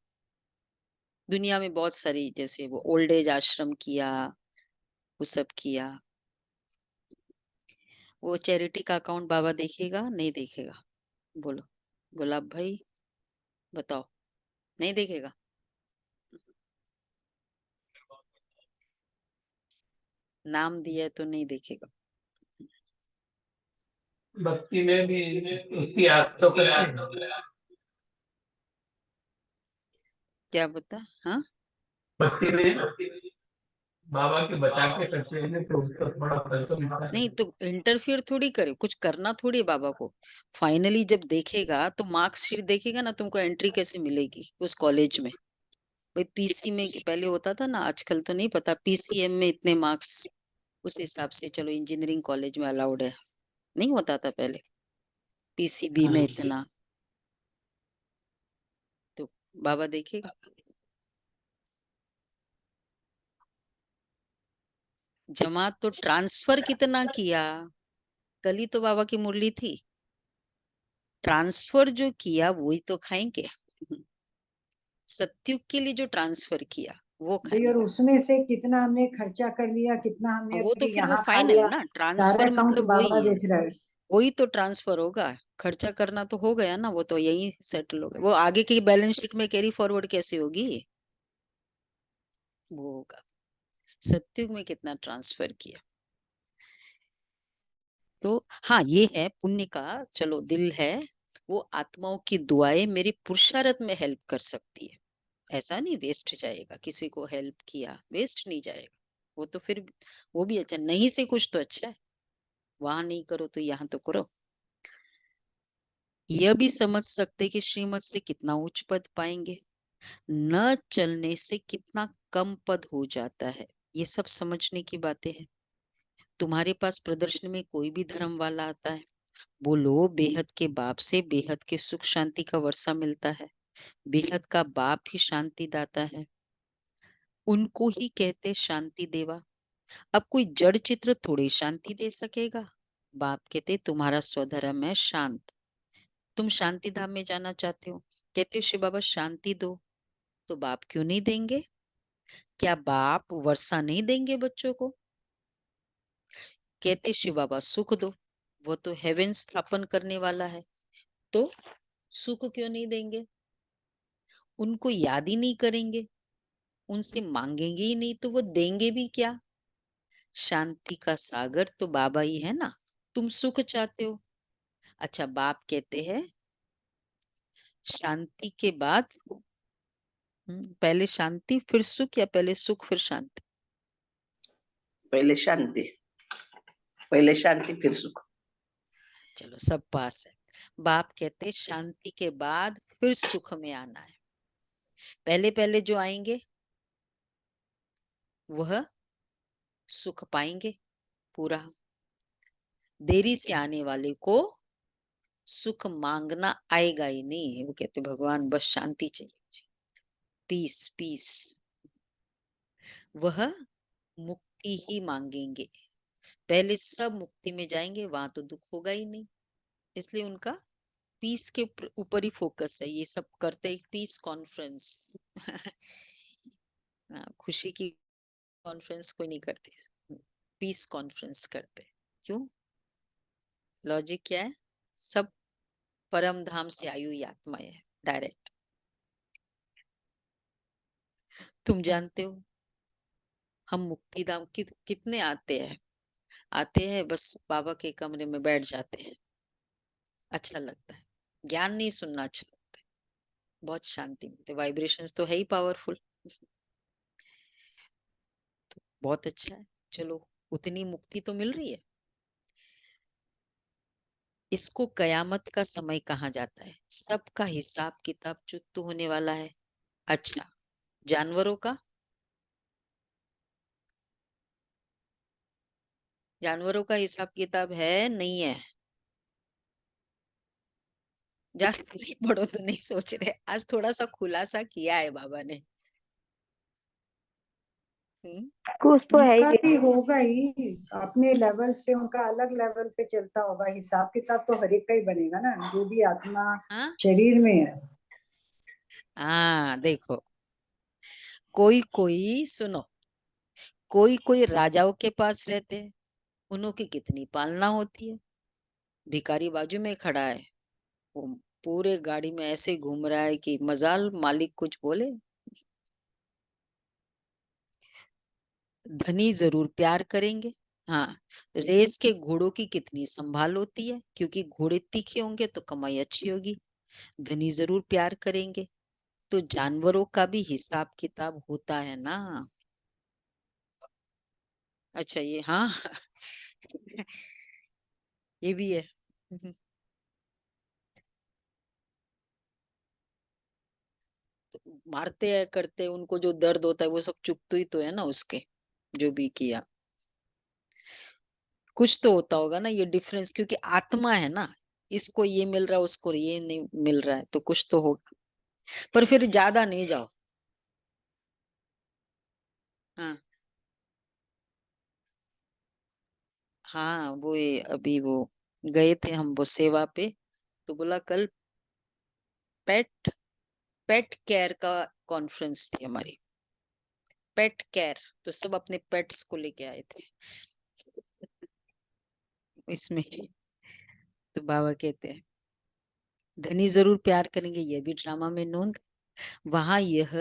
दुनिया में बहुत सारी, जैसे वो ओल्ड एज आश्रम किया, वो सब किया, वो चैरिटी का अकाउंट बाबा देखेगा नहीं देखेगा? बोलो गुलाब भाई, बताओ, नहीं देखेगा? नाम दिया है तो नहीं देखेगा। भक्ति में भी उसकी याद तो करते हैं। क्या बता, हाँ, भक्ति में बाबा के बचा के करते हैं तो उसका थोड़ा फल तो मिलता है। नहीं तो इंटरफियर थोड़ी करे, कुछ करना थोड़ी है बाबा को। फाइनली जब देखेगा तो मार्क्सशीट देखेगा ना, तुमको एंट्री कैसे मिलेगी उस कॉलेज में। भाई पीसी में पहले होता था ना, आजकल तो नहीं पता, पीसीएम में इतने मार्क्स, उस हिसाब से चलो इंजीनियरिंग कॉलेज में अलाउड है, नहीं होता था पहले। पीसीबी में हाँ। इतना, तो बाबा देखेगा। जमा तो ट्रांसफर कितना किया, कल ही तो बाबा की मुरली थी। ट्रांसफर जो किया वही तो खाएंगे। सत्युग के लिए जो ट्रांसफर किया वो भाई, खाएंगे। और उसमें से कितना हमने खर्चा कर लिया, कितना हमने वो तो अपने फिर वो यहाँ खा फाइनल लिया, ना, सारा ट्रांसफर अकाउंट मतलब बाबा वही है, देख रहा है। वही तो ट्रांसफर होगा। खर्चा करना तो हो गया ना, वो तो यही सेटल हो गया। वो आगे की बैलेंस शीट में कैरी फॉरवर्ड कैसे होगी, वो होगा। सत्युग में कितना ट्रांसफर किया। तो हाँ, ये है पुण्य का, चलो दिल है, वो आत्माओं की दुआएं मेरी पुरुषार्थ में हेल्प कर सकती है। ऐसा नहीं वेस्ट जाएगा, किसी को हेल्प किया वेस्ट नहीं जाएगा। वो तो फिर वो भी अच्छा, नहीं से कुछ तो अच्छा है। वहां नहीं करो तो यहाँ तो करो। यह भी समझ सकते कि श्रीमत से कितना उच्च पद पाएंगे, न चलने से कितना कम पद हो जाता है। ये सब समझने की बातें हैं। तुम्हारे पास प्रदर्शन में कोई भी धर्म वाला आता है, बोलो बेहद के बाप से बेहद के सुख शांति का वर्षा मिलता है। बेहद का बाप ही शांति दाता है, उनको ही कहते शांति देवा। अब कोई जड़ चित्र थोड़ी शांति दे सकेगा। बाप कहते तुम्हारा स्वधर्म है शांत, तुम शांति धाम में जाना चाहते हो, कहते हो शिव बाबा शांति दो, तो बाप क्यों नहीं देंगे? क्या बाप वर्षा नहीं देंगे बच्चों को? कहते शिव बाबा सुख दो, वो तो हेवन स्थापन करने वाला है, तो सुख क्यों नहीं देंगे? उनको याद ही नहीं करेंगे, उनसे मांगेंगे ही नहीं, तो वो देंगे भी क्या? शांति का सागर तो बाबा ही है ना। तुम सुख चाहते हो, अच्छा बाप कहते हैं शांति के बाद पहले शांति फिर सुख, या पहले सुख फिर शांति? पहले शांति, पहले शांति फिर सुख। चलो सब पास है। बाप कहते शांति के बाद फिर सुख में आना है। पहले पहले जो आएंगे वह सुख पाएंगे पूरा, देरी से आने वाले को सुख मांगना आएगा ही नहीं। वो कहते भगवान बस शांति चाहिए, पीस पीस। वह मुक्ति ही मांगेंगे, पहले सब मुक्ति में जाएंगे, वहां तो दुख होगा ही नहीं, इसलिए उनका पीस के ऊपर ही फोकस है। ये सब करते पीस कॉन्फ्रेंस खुशी की कॉन्फ्रेंस कोई नहीं करते, पीस कॉन्फ्रेंस करते। क्यों? लॉजिक क्या है? सब परम धाम से आई हुई आत्माएं है, डायरेक्ट। तुम जानते हो हम मुक्ति धाम कितने आते हैं बस बाबा के कमरे में बैठ जाते हैं, अच्छा लगता है, ज्ञान नहीं सुनना अच्छा लगता है, बहुत शांति मिलती है, वाइब्रेशंस तो है ही पावरफुल, तो बहुत अच्छा है। चलो उतनी मुक्ति तो मिल रही है। इसको कयामत का समय कहा जाता है, सबका हिसाब किताब चुकता होने वाला है। अच्छा, जानवरों का? जानवरों का हिसाब किताब है नहीं है? जानवर पढ़ो तो नहीं सोच रहे, आज थोड़ा सा खुलासा किया है बाबा ने। कुछ तो है उनका ही। भी होगा ही, अपने लेवल से उनका अलग लेवल पे चलता होगा। हिसाब किताब तो हर एक का ही बनेगा ना, जो भी आत्मा हाँ शरीर में है। हाँ, देखो कोई कोई सुनो, कोई कोई राजाओं के पास रहते हैं, उनकी कितनी पालना होती है। भिखारी बाजू में खड़ा है, वो पूरे गाड़ी में ऐसे घूम रहा है कि मजाल मालिक कुछ बोले। धनी जरूर प्यार करेंगे। हाँ, रेस के घोड़ों की कितनी संभाल होती है, क्योंकि घोड़े तीखे होंगे तो कमाई अच्छी होगी। धनी जरूर प्यार करेंगे। तो जानवरों का भी हिसाब किताब होता है ना। अच्छा ये हाँ ये भी है। तो मारते हैं करते हैं, उनको जो दर्द होता है वो सब चुकतो ही तो है ना उसके, जो भी किया कुछ तो होता होगा ना, ये डिफरेंस, क्योंकि आत्मा है ना, इसको ये मिल रहा है, उसको ये नहीं मिल रहा है, तो कुछ तो होगा। पर फिर ज्यादा नहीं जाओ। हाँ हाँ, अभी वो गए थे हम वो सेवा पे, तो बोला कल पेट पेट केयर का कॉन्फ्रेंस थी हमारी। पेट केयर, तो सब अपने पेट्स को लेके आए थे इसमें। तो बाबा कहते हैं धनी जरूर प्यार करेंगे, ये भी ड्रामा में नोंद। वहां यह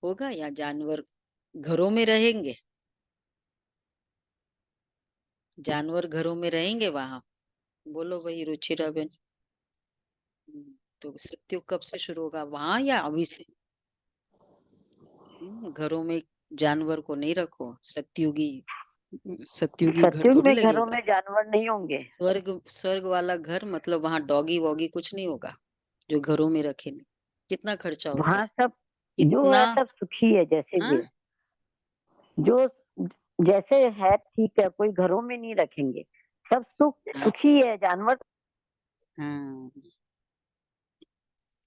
होगा या जानवर घरों में रहेंगे, जानवर घरों में रहेंगे वहां। बोलो वही रुचिरा बहन। तो सत्युग कब से शुरू होगा, वहां या अभी से? घरों में जानवर को नहीं रखो, सत्युगी सत्युगी घर सत्युग थोड़ी में घरों लगेगा। में जानवर नहीं होंगे। स्वर्ग स्वर्ग वाला घर मतलब वहां डॉगी वॉगी कुछ नहीं होगा, जो घरों में रखे नहीं। कितना खर्चा होता वहां है सब जो इतना। है सब सुखी है, जैसे भी हाँ है। जो जैसे है ठीक है, कोई घरों में नहीं रखेंगे, सब हाँ सुखी है जानवर। हाँ,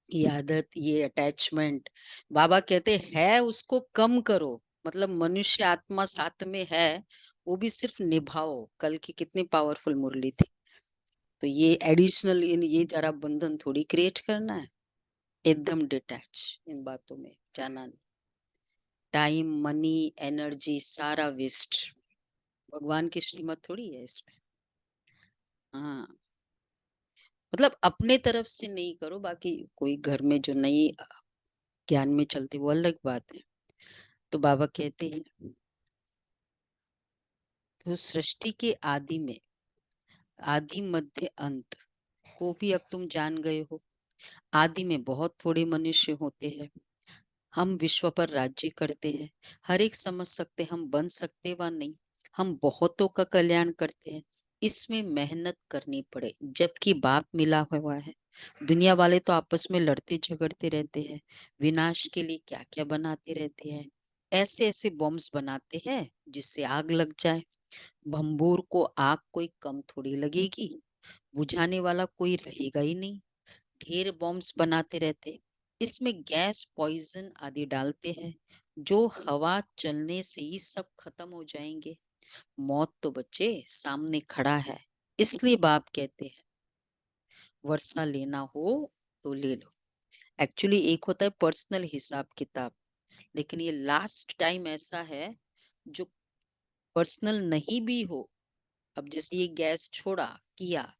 ये आदत, ये अटैचमेंट, बाबा कहते है उसको कम करो। मतलब मनुष्य आत्मा साथ में है, वो भी सिर्फ निभाओ। कल की कितनी पावरफुल मुरली थी। तो ये एडिशनल ये जरा बंधन थोड़ी क्रिएट करना है, एकदम डिटैच इन बातों में जाना नहीं। टाइम मनी एनर्जी सारा वेस्ट, भगवान की श्रीमत थोड़ी है इसमें। हाँ, मतलब अपने तरफ से नहीं करो, बाकी कोई घर में जो नई ज्ञान में चलती वो अलग बात है। तो बाबा कहते हैं तो सृष्टि के आदि में, आदि मध्य अंत को भी अब तुम जान गए हो। आदि में बहुत थोड़े मनुष्य होते हैं, हम विश्व पर राज्य करते हैं। हर एक समझ सकते हम बन सकते व नहीं, हम बहुतों का कल्याण करते हैं। इसमें मेहनत करनी पड़े, जबकि बाप मिला हुआ है। दुनिया वाले तो आपस में लड़ते झगड़ते रहते हैं, विनाश के लिए क्या क्या बनाते रहते हैं। ऐसे ऐसे बॉम्ब्स बनाते हैं जिससे आग लग जाए। भंबूर को आग कोई कम थोड़ी लगेगी, बुझाने वाला कोई रहेगा ही नहीं। ढेर बॉम्ब्स बनाते रहते, इसमें गैस पॉइजन आदि डालते हैं, जो हवा चलने से ही सब खत्म हो जाएंगे। मौत तो बच्चे सामने खड़ा है। इसलिए बाप कहते हैं वर्षा लेना हो तो ले लो। एक्चुअली एक होता है पर्सनल हिसाब किताब, लेकिन ये लास्ट टाइम ऐसा है जो पर्सनल नहीं भी हो। अब जैसे ये गैस छोड़ा किया,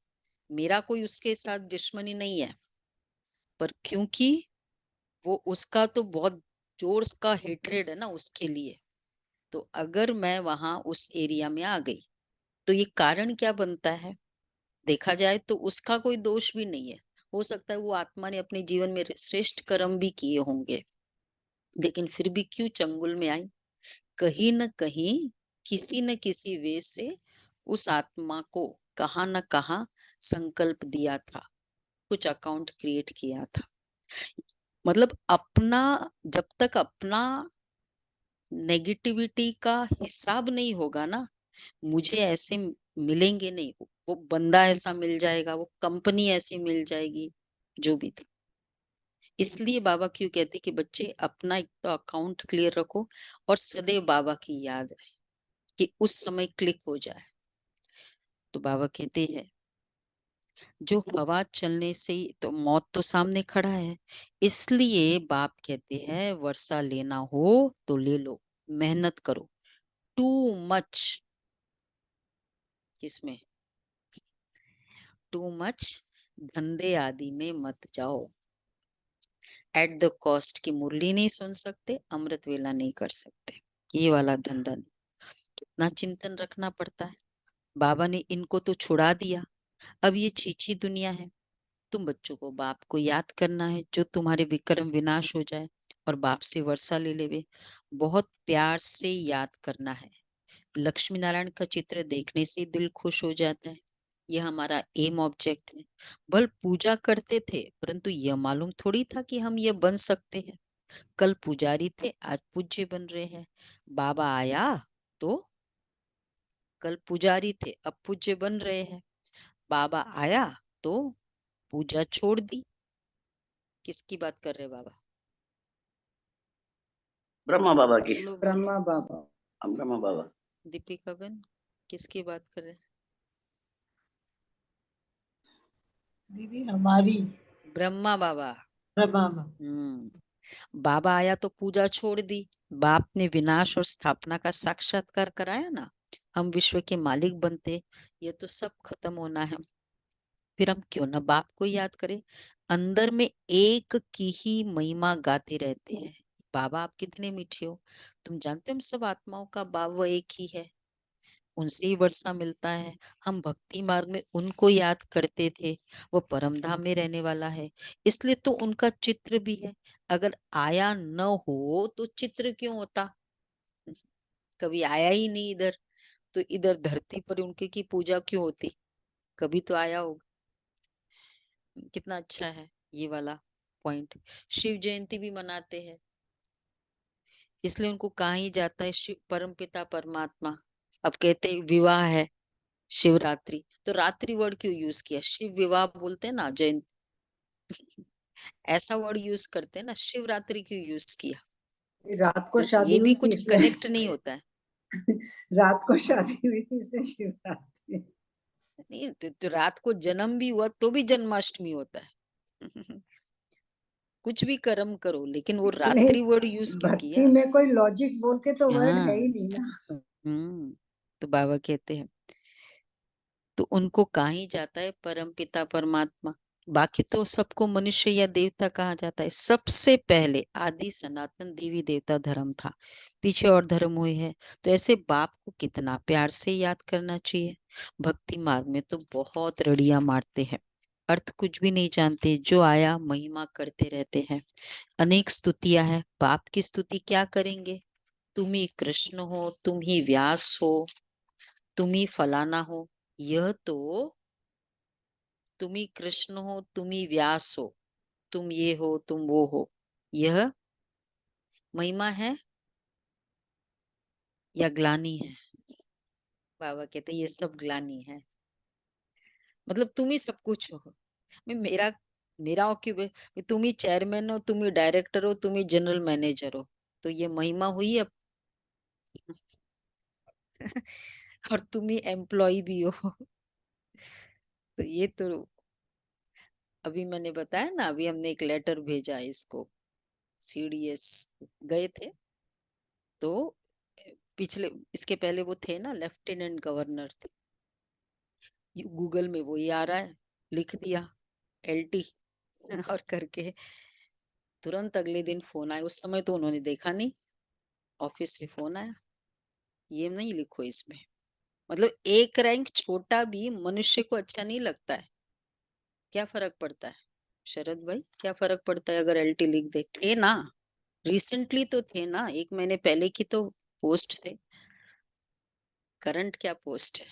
मेरा कोई उसके साथ दुश्मनी नहीं है, पर क्योंकि वो उसका तो बहुत जोर का हेट्रेड है ना उसके लिए। तो अगर मैं वहां उस एरिया में आ गई, तो ये कारण क्या बनता है? देखा जाए तो उसका कोई दोष भी नहीं है। हो सकता है वो आत्मा ने अपने जीवन में श्रेष्ठ कर्म भी किए होंगे, लेकिन फिर भी क्यों चंगुल में आई? कहीं न कहीं किसी न किसी वे से उस आत्मा को कहाँ न कहाँ संकल्प दिया था, कुछ अकाउंट क्रिएट किया था। मतलब अपना, जब तक अपना नेगेटिविटी का हिसाब नहीं होगा ना, मुझे ऐसे मिलेंगे नहीं। वो बंदा ऐसा मिल जाएगा, वो कंपनी ऐसी मिल जाएगी, जो भी थी। इसलिए बाबा क्यों कहते कि बच्चे अपना एक तो अकाउंट क्लियर रखो, और सदैव बाबा की याद रहे कि उस समय क्लिक हो जाए। तो बाबा कहते हैं जो हवा चलने से ही तो मौत तो सामने खड़ा है। इसलिए बाप कहते हैं वर्षा लेना हो तो ले लो, मेहनत करो। टू मच, किसमें? टू मच धंधे आदि में मत जाओ। एट द कॉस्ट की मुरली नहीं सुन सकते, अमृत वेला नहीं कर सकते, ये वाला धंधा नहीं। कितना चिंतन रखना पड़ता है। बाबा ने इनको तो छुड़ा दिया, अब ये छीछी दुनिया है। तुम बच्चों को बाप को याद करना है, जो तुम्हारे विक्रम विनाश हो जाए और बाप से वर्षा ले लेवे। बहुत प्यार से याद करना है। लक्ष्मी नारायण का चित्र देखने से दिल खुश हो जाता है। यह हमारा एम ऑब्जेक्ट है। बल पूजा करते थे, परंतु यह मालूम थोड़ी था कि हम यह बन सकते हैं। कल पुजारी थे, आज पूज्य बन रहे हैं। बाबा आया तो कल पुजारी थे, अब पूज्य बन रहे हैं। बाबा आया तो पूजा छोड़ दी। किसकी बात कर रहे बाबा? ब्रह्मा बाबा की। बोलो बोलो। ब्रह्मा बाबा। ब्रह्मा बाबा। दीपिका बहन किसकी बात कर रहे? दीदी हमारी ब्रह्मा बाबा। ब्रह्मा। बाबा आया तो पूजा छोड़ दी। बाप ने विनाश और स्थापना का साक्षात्कार कराया ना, हम विश्व के मालिक बनते। ये तो सब खत्म होना है, फिर हम क्यों ना बाप को याद करें। अंदर में एक की ही महिमा गाते रहते हैं। बाबा आप कितने मीठे हो। तुम जानते हो हम सब आत्माओं का बाबा एक ही है, उनसे ही वर्षा मिलता है। हम भक्ति मार्ग में उनको याद करते थे, वो परम धाम में रहने वाला है, इसलिए तो उनका चित्र भी है। अगर आया न हो तो चित्र क्यों होता? कभी आया ही नहीं इधर, तो इधर धरती पर उनके की पूजा क्यों होती? कभी तो आया होगा। कितना अच्छा है ये वाला पॉइंट। शिव जयंती भी मनाते हैं, इसलिए उनको कहा ही जाता है शिव परम पिता परमात्मा। अब कहते हैं विवाह है शिवरात्रि, तो रात्रि वर्ड क्यों यूज किया? शिव विवाह बोलते हैं ना जयंती, ऐसा वर्ड यूज करते हैं ना, शिवरात्रि क्यों यूज किया? रात को तो शादी ये भी हुई थी कुछ इसलिए कनेक्ट नहीं होता है। रात को शादी हुई थी इसलिए शिवरात्रि। नहीं तो रात को जन्म भी हुआ तो भी जन्माष्टमी होता है। कुछ भी कर्म करो, लेकिन वो नहीं, रात्रि वर्ड यूज क्यों भक्ति किया? में कोई लॉजिक बोल के तो वर्ड है हाँ। ही नहीं ना। तो बाबा कहते हैं तो उनको कहा ही जाता है परम पिता परमात्मा। बाकी तो सबको मनुष्य या देवता कहा जाता है। सबसे पहले आदि सनातन देवी देवता धर्म था, पीछे और धर्म हुए हैं। तो ऐसे बाप को कितना प्यार से याद करना चाहिए। भक्ति मार्ग में तो बहुत रड़िया मारते हैं, अर्थ कुछ भी नहीं जानते, जो आया महिमा करते रहते हैं। अनेक स्तुतियां हैं, बाप की स्तुति क्या करेंगे? तुम ही कृष्ण हो, तुम ही व्यास हो, तुम ही फलाना हो। यह तो तुम ही कृष्ण हो, तुम ही व्यास हो, तुम ये हो, तुम वो हो, यह महिमा है या ग्लानी है? बाबा कहते ये सब ग्लानी है। मतलब तुम ही सब कुछ हो। मैं मेरा मेरा ऑक्यूपेशन, तुम ही चेयरमैन हो, तुम ही डायरेक्टर हो, तुम ही जनरल मैनेजर हो, तो ये महिमा हुई अब। और तुम ही एम्प्लॉय भी हो। तो ये तो अभी मैंने बताया ना, अभी हमने एक लेटर भेजा है इसको, सीडीएस गए थे तो पिछले इसके पहले वो थे ना लेफ्टिनेंट गवर्नर थे, गूगल में वही आ रहा है, लिख दिया एलटी और करके तुरंत अगले दिन फोन आया। उस समय तो उन्होंने देखा नहीं, ऑफिस से फोन आया, ये नहीं लिखो इसमें। मतलब एक रैंक छोटा भी मनुष्य को अच्छा नहीं लगता है। क्या फर्क पड़ता है शरद भाई, क्या फर्क पड़ता है अगर एलटी लिख दे? थे ना, रिसेंटली तो थे ना, 1 महीने पहले की तो पोस्ट थे। करंट क्या पोस्ट है?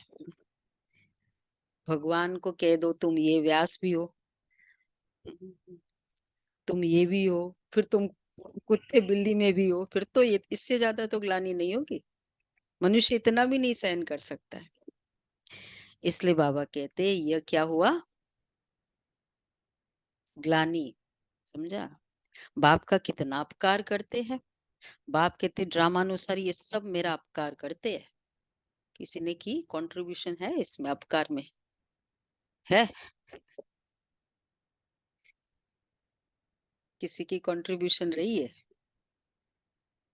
भगवान को कह दो तुम ये व्यास भी हो, तुम ये भी हो, फिर तुम कुत्ते बिल्ली में भी हो, फिर तो ये इससे ज्यादा तो ग्लानि नहीं होगी। मनुष्य इतना भी नहीं सहन कर सकता है। इसलिए बाबा कहते हैं यह क्या हुआ? ग्लानि। समझा? बाप का कितना अपकार करते हैं। बाप कहते ड्रामानुसार ये सब मेरा अपकार करते हैं। किसी ने की कंट्रीब्यूशन है इसमें अपकार में? है किसी की कंट्रीब्यूशन रही है?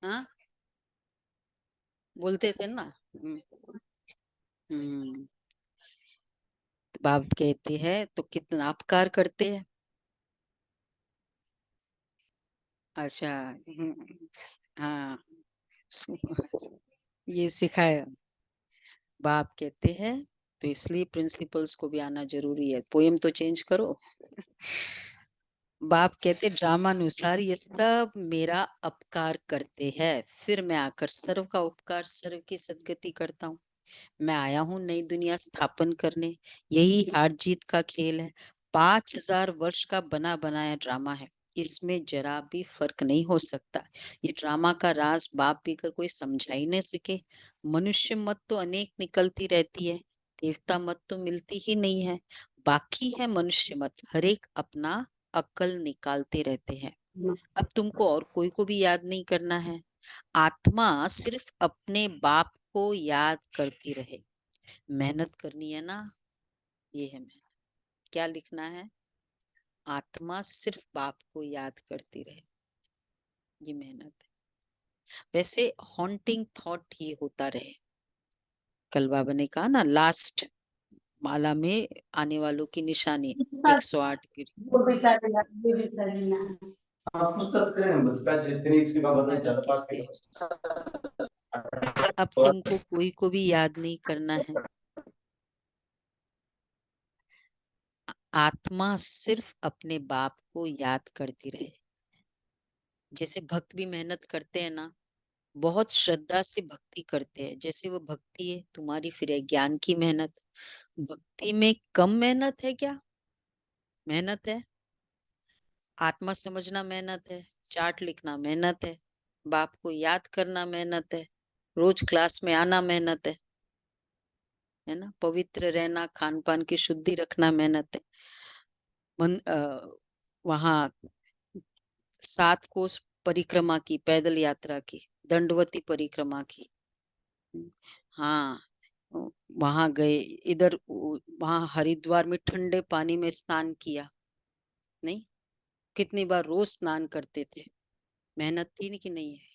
हाँ बोलते थे ना। हम्म तो बाप कहते हैं तो कितना अपकार करते हैं। अच्छा। हाँ ये सिखाया बाप कहते हैं, तो इसलिए प्रिंसिपल्स को भी आना जरूरी है। पोएम तो चेंज करो। बाप कहते ड्रामानुसार ये सब मेरा अपकार करते हैं, फिर मैं आकर सर्व का उपकार सर्व की सदगति करता हूँ। मैं आया हूँ नई दुनिया स्थापन करने, यही हार जीत का खेल है। 5000 वर्ष का बना बनाया ड्रामा है, इसमें जरा भी फर्क नहीं हो सकता। ये ड्रामा का राज बाप भी कर कोई समझा ही नहीं सके। मनुष्य मत तो अनेक निकलती रहती है, देवता मत तो मिलती ही नहीं है, बाकी है मनुष्य मत। हर एक अपना अक्ल निकालते रहते हैं। अब तुमको और कोई को भी याद नहीं करना है, आत्मा सिर्फ अपने बाप को याद करती रहे। मेहनत करनी है ना, ये है मेहनत। क्या लिखना है? आत्मा सिर्फ बाप को याद करती रहे, ये मेहनत है। वैसे हॉन्टिंग थॉट ही होता रहे। कल बाबा ने कहा ना, लास्ट माला में आने वालों की निशानी 108 की। अब तुमको कोई को भी याद नहीं करना है, आत्मा सिर्फ अपने बाप को याद करती रहे। जैसे भक्त भी मेहनत करते हैं ना, बहुत श्रद्धा से भक्ति करते हैं, जैसे वो भक्ति है तुम्हारी, फिर है ज्ञान की मेहनत। भक्ति में कम मेहनत है क्या? मेहनत है। आत्मा समझना मेहनत है, चार्ट लिखना मेहनत है, बाप को याद करना मेहनत है, रोज क्लास में आना मेहनत है ना, पवित्र रहना, खान पान की शुद्धि रखना मेहनत है। वहां 7 कोस परिक्रमा की, पैदल यात्रा की, दंडवती परिक्रमा की। हाँ, वहां गए, इधर वहां हरिद्वार में ठंडे पानी में स्नान किया नहीं? कितनी बार रोज स्नान करते थे। मेहनत थी कि नहीं है?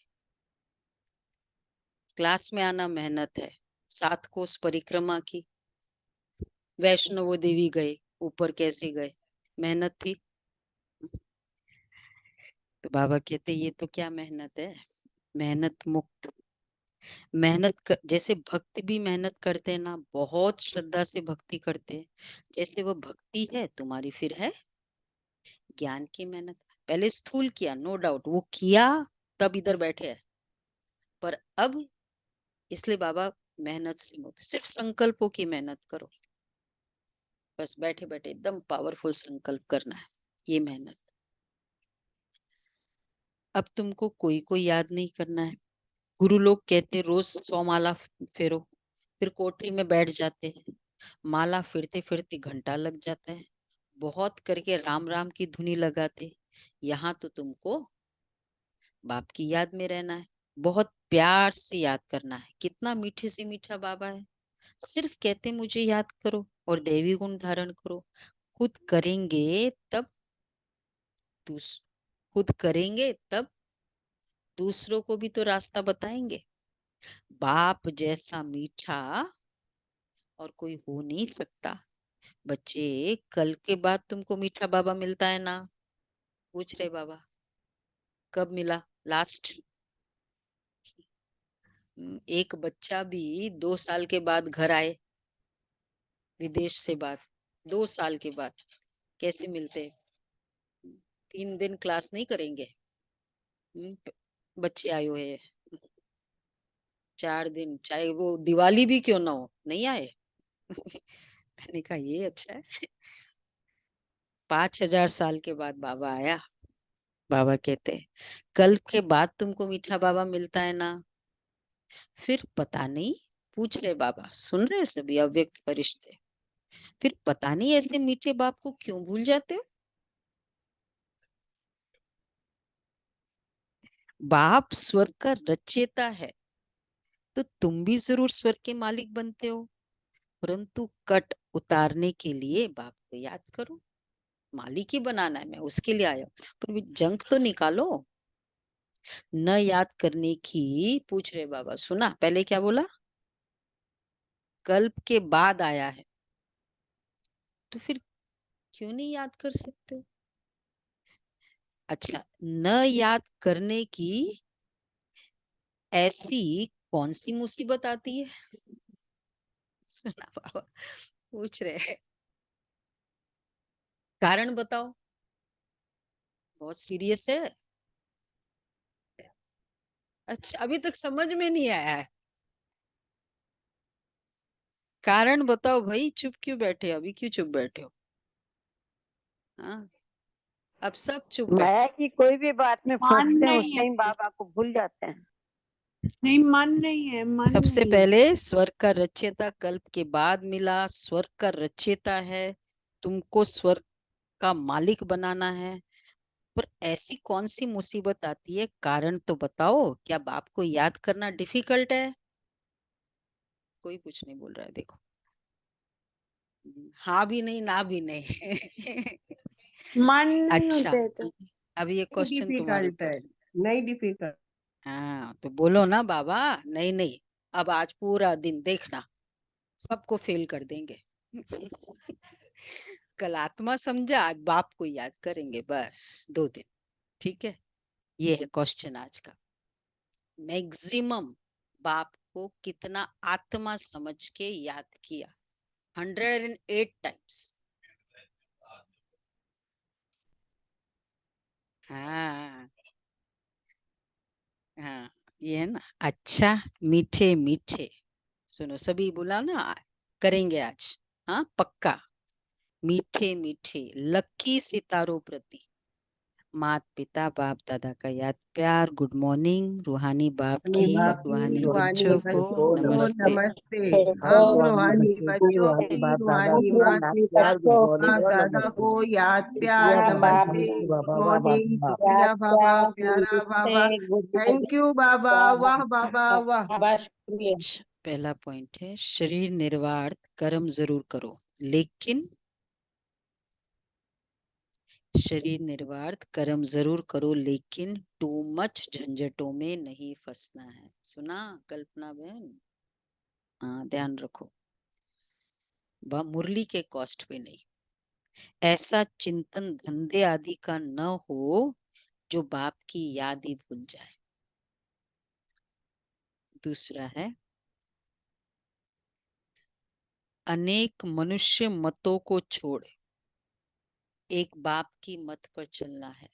क्लास में आना मेहनत है। 7 कोस परिक्रमा की, वैष्णो देवी गए, ऊपर कैसे गए? मेहनत थी। तो बाबा कहते ये तो क्या मेहनत है? मेहनत मुक्त। जैसे भक्त भी मेहनत करते हैं ना, बहुत श्रद्धा से भक्ति करते हैं, जैसे वो भक्ति है तुम्हारी, फिर है ज्ञान की मेहनत। पहले स्थूल किया, नो डाउट, वो किया तब इधर बैठे हैं, पर अब इसलिए बाबा मेहनत से मुक्त, सिर्फ संकल्पों की मेहनत करो। बस बैठे बैठे एकदम पावरफुल संकल्प करना है, ये मेहनत। अब तुमको कोई को याद नहीं करना है। गुरु लोग कहते रोज 100 माला फेरो, फिर कोठरी में बैठ जाते हैं, माला फिरते फिरते घंटा लग जाता है, बहुत करके राम राम की धुनी लगाते। यहाँ तो तुमको बाप की याद में रहना है, बहुत प्यार से याद करना है। कितना मीठे से मीठा बाबा है, सिर्फ कहते मुझे याद करो और दैवी गुण धारण करो। खुद करेंगे तब खुद करेंगे तब दूसरों को भी तो रास्ता बताएंगे। बाप जैसा मीठा और कोई हो नहीं सकता। बच्चे, कल के बाद तुमको मीठा बाबा मिलता है ना? पूछ रहे बाबा कब मिला लास्ट? एक बच्चा भी 2 साल के बाद घर आए, विदेश से बाद, 2 साल के बाद कैसे मिलते? 3 दिन क्लास नहीं करेंगे? बच्चे आए हुए हैं 4 दिन, चाहे वो दिवाली भी क्यों ना हो, नहीं आए? मैंने कहा ये अच्छा है। 5000 साल के बाद बाबा आया। बाबा कहते हैं कल के बाद तुमको मीठा बाबा मिलता है ना? फिर पता नहीं, पूछ रहे बाबा, सुन रहे सभी अव्यक्त फरिश्ते, फिर पता नहीं ऐसे मीठे बाप को क्यों भूल जाते हो? बाप स्वर्ग का रचयिता है, तो तुम भी जरूर स्वर्ग के मालिक बनते हो, परंतु कट उतारने के लिए बाप को याद करो। मालिक ही बनाना है, मैं उसके लिए आया हूँ, पर जंक तो निकालो। न याद करने की, पूछ रहे बाबा, सुना पहले क्या बोला? कल्प के बाद आया है, तो फिर क्यों नहीं याद कर सकते? अच्छा, न याद करने की ऐसी कौन सी मुसीबत आती है? सुना बाबा पूछ रहे हैं, कारण बताओ। बहुत सीरियस है। अच्छा, अभी तक समझ में नहीं आया है। कारण बताओ भाई, चुप क्यों बैठे? अभी क्यों चुप बैठे हो? हाँ, अब सब चुप है। माया की कोई भी बात में मान फंसते हैं, उस नहीं है। टाइम बाबा को भूल जाते हैं। नहीं, मन नहीं है, मन सबसे नहीं है। पहले स्वर्ग का रचयिता कल्प के बाद मिला, स्वर्ग का रचयिता है, तुमको स्वर्ग का मालिक बनाना है। पर ऐसी कौन सी मुसीबत आती है, कारण तो बताओ। क्या बाप को याद करना डिफिकल्ट है? कोई कुछ नहीं बोल रहा है, देखो। हाँ भी नहीं, ना भी नहीं। मन नहीं अच्छा, होते तो अभी ये क्वेश्चन तुम्हारे डिफिकल्ट है, ऊपर। नहीं डिफिकल्ट। हाँ तो बोलो ना बाबा। नहीं नहीं, अब आज पूरा दिन देखना, सबको फेल कर देंगे। कल आत्मा समझा, आज बाप को याद करेंगे बस 2 दिन। ठीक है, ये है क्वेश्चन आज का। मैक्सिमम बाप को कितना आत्मा समझ के याद किया? 108 टाइम्स। हाँ हाँ, ये है ना। अच्छा, मीठे मीठे सुनो, सभी बोला ना, करेंगे आज। हाँ पक्का। मीठे मीठे लकी सितारों प्रति मात पिता बाप दादा का याद प्यार। गुड मॉर्निंग रूहानी बाप रूहानी की, बाप की, रूहानी रूहानी बच्चों को बच्चों को नमस्ते। नमस्ते। हम रूहानी बच्चों की, रूहानी मात पिता बाप दादा को याद प्यार नमस्ते। गुड मॉर्निंग, शुक्रिया बाबा, प्यारा बाबा, थैंक यू बाबा, वाह बाबा वाह। अच्छा, पहला पॉइंट है, शरीर निर्वाण कर्म जरूर करो, लेकिन शरीर निर्वाण कर्म जरूर करो, लेकिन टू मच झंझटों में नहीं फंसना है। सुना कल्पना बहन? हाँ ध्यान रखो, मुरली के कॉस्ट पे नहीं। ऐसा चिंतन धंधे आदि का न हो जो बाप की याद ही भूल जाए। दूसरा है, अनेक मनुष्य मतों को छोड़ एक बाप की मत पर चलना है।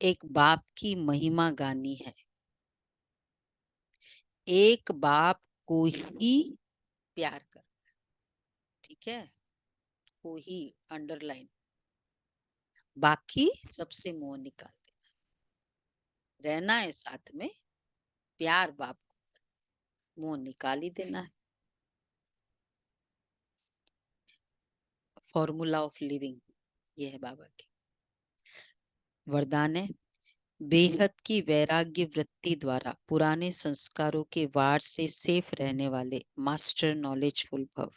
एक बाप की महिमा गानी है। एक बाप को ही प्यार कर, ठीक है, को ही अंडरलाइन, बाकी सबसे मोह निकाल देना। रहना है साथ में, प्यार बाप को, मोह निकाल ही देना है। फॉर्मूला ऑफ लिविंग ये है बाबा की। वरदान है, बेहद की वैराग्य वृत्ति द्वारा पुराने संस्कारों के वार से सेफ रहने वाले मास्टर नॉलेजफुल भव।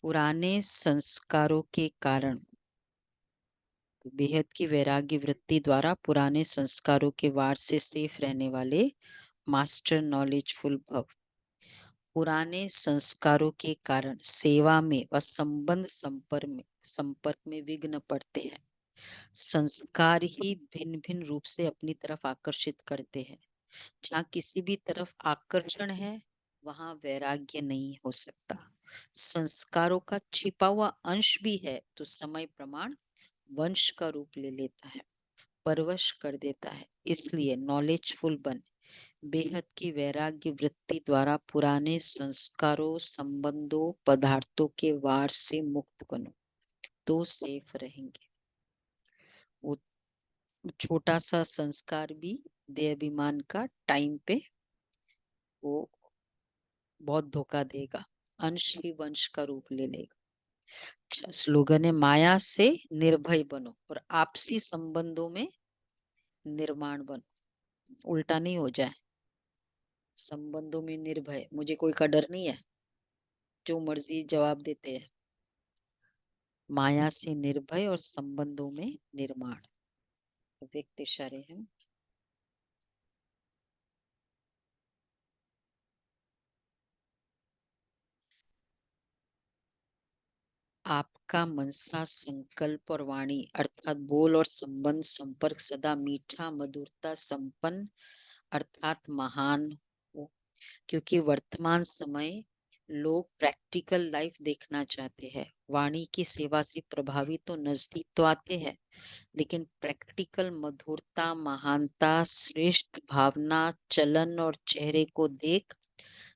पुराने संस्कारों के कारण, बेहद की वैराग्य वृत्ति द्वारा पुराने संस्कारों के वार से सेफ रहने वाले मास्टर नॉलेजफुल भव। पुराने संस्कारों के कारण सेवा में व संबंध संपर्क में विघ्न पड़ते हैं। संस्कार ही भिन्न भिन्न रूप से अपनी तरफ आकर्षित करते हैं। जहाँ किसी भी तरफ आकर्षण है, वहां वैराग्य नहीं हो सकता। संस्कारों का छिपा हुआ अंश भी है तो समय प्रमाण वंश का रूप ले लेता है, परवश कर देता है। इसलिए नॉलेजफुल बन, बेहद की वैराग्य वृत्ति द्वारा पुराने संस्कारों, संबंधों, पदार्थों के वार से मुक्त बनो, तो सेफ रहेंगे। वो छोटा सा संस्कार भी देहाभिमान का टाइम पे वो बहुत धोखा देगा, अंश ही वंश का रूप ले लेगा। अच्छा, स्लोगन है, माया से निर्भय बनो और आपसी संबंधों में निर्माण बनो। उल्टा नहीं हो जाए, संबंधों में निर्भय, मुझे कोई का डर नहीं है, जो मर्जी जवाब देते हैं। माया से निर्भय और संबंधों में निर्माण। व्यक्त इशारे हैं। आपका मनसा, संकल्प और वाणी अर्थात बोल और संबंध संपर्क सदा मीठा, मधुरता संपन्न अर्थात महान हो। क्योंकि वर्तमान समय लोग प्रैक्टिकल लाइफ देखना चाहते हैं। वाणी की सेवा से प्रभावित तो नजदीक तो आते हैं, लेकिन प्रैक्टिकल मधुरता, महानता, श्रेष्ठ भावना, चलन और चेहरे को देख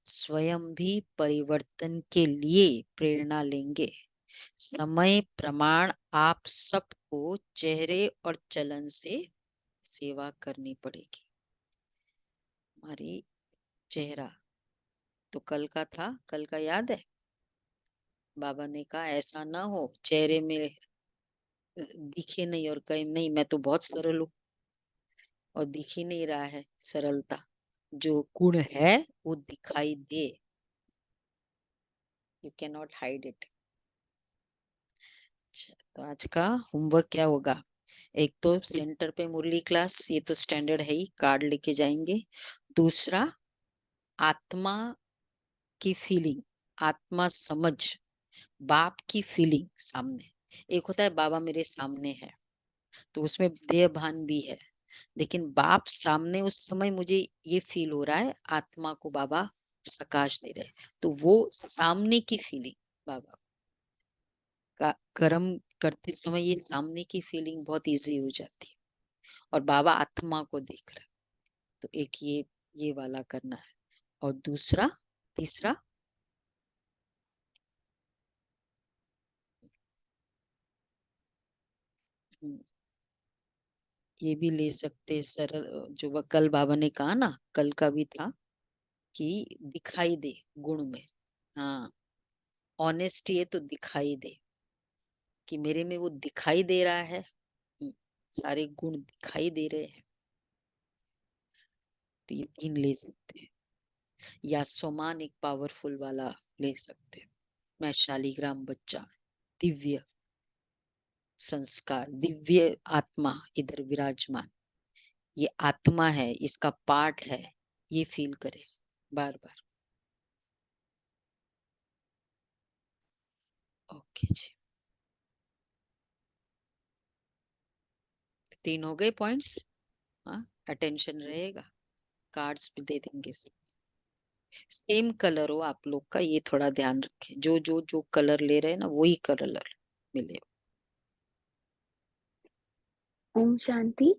स्वयं भी परिवर्तन के लिए प्रेरणा लेंगे। समय प्रमाण आप सबको चेहरे और चलन से सेवा करनी पड़ेगी। हमारी चेहरा तो कल का था, कल का याद है? बाबा ने कहा ऐसा ना हो चेहरे में दिखे नहीं और कहीं नहीं मैं तो बहुत सरल हूँ, और दिख ही नहीं रहा है सरलता। जो गुण है वो दिखाई दे, you can not hide it. तो आज का होमवर्क क्या होगा? एक तो सेंटर पे मुरली क्लास, ये तो स्टैंडर्ड है ही, कार्ड लेके जाएंगे। दूसरा आत्मा की फीलिंग, आत्मा समझ, बाप की फीलिंग सामने। एक होता है बाबा मेरे सामने है, तो उसमें देह भान भी है, लेकिन बाप सामने उस समय मुझे ये फील हो रहा है आत्मा को बाबा प्रकाश दे रहे, तो वो सामने की फीलिंग बाबा का कर्म करते समय ये सामने की फीलिंग बहुत इजी हो जाती है, और बाबा आत्मा को देख रहे। तो एक ये वाला करना है। और दूसरा तीसरा ये भी ले सकते सर, जो वह कल बाबा ने कहा ना, कल का भी था कि दिखाई दे गुण में। हाँ, ऑनेस्टी है तो दिखाई दे कि मेरे में वो दिखाई दे रहा है, सारे गुण दिखाई दे रहे हैं। तो ये 3 ले सकते हैं, या सोमान एक पावरफुल वाला ले सकते हैं। मैं शालीग्राम बच्चा, दिव्य संस्कार, दिव्य आत्मा इधर विराजमान, ये आत्मा है, इसका पार्ट है, ये फील करे बार बार। ओके जी, 3 हो गए पॉइंट्स। हाँ, अटेंशन रहेगा, कार्ड्स भी दे देंगे। सेम कलर हो आप लोग का, ये थोड़ा ध्यान रखें, जो कलर ले रहे हैं ना वही कलर मिले। ओम शांति।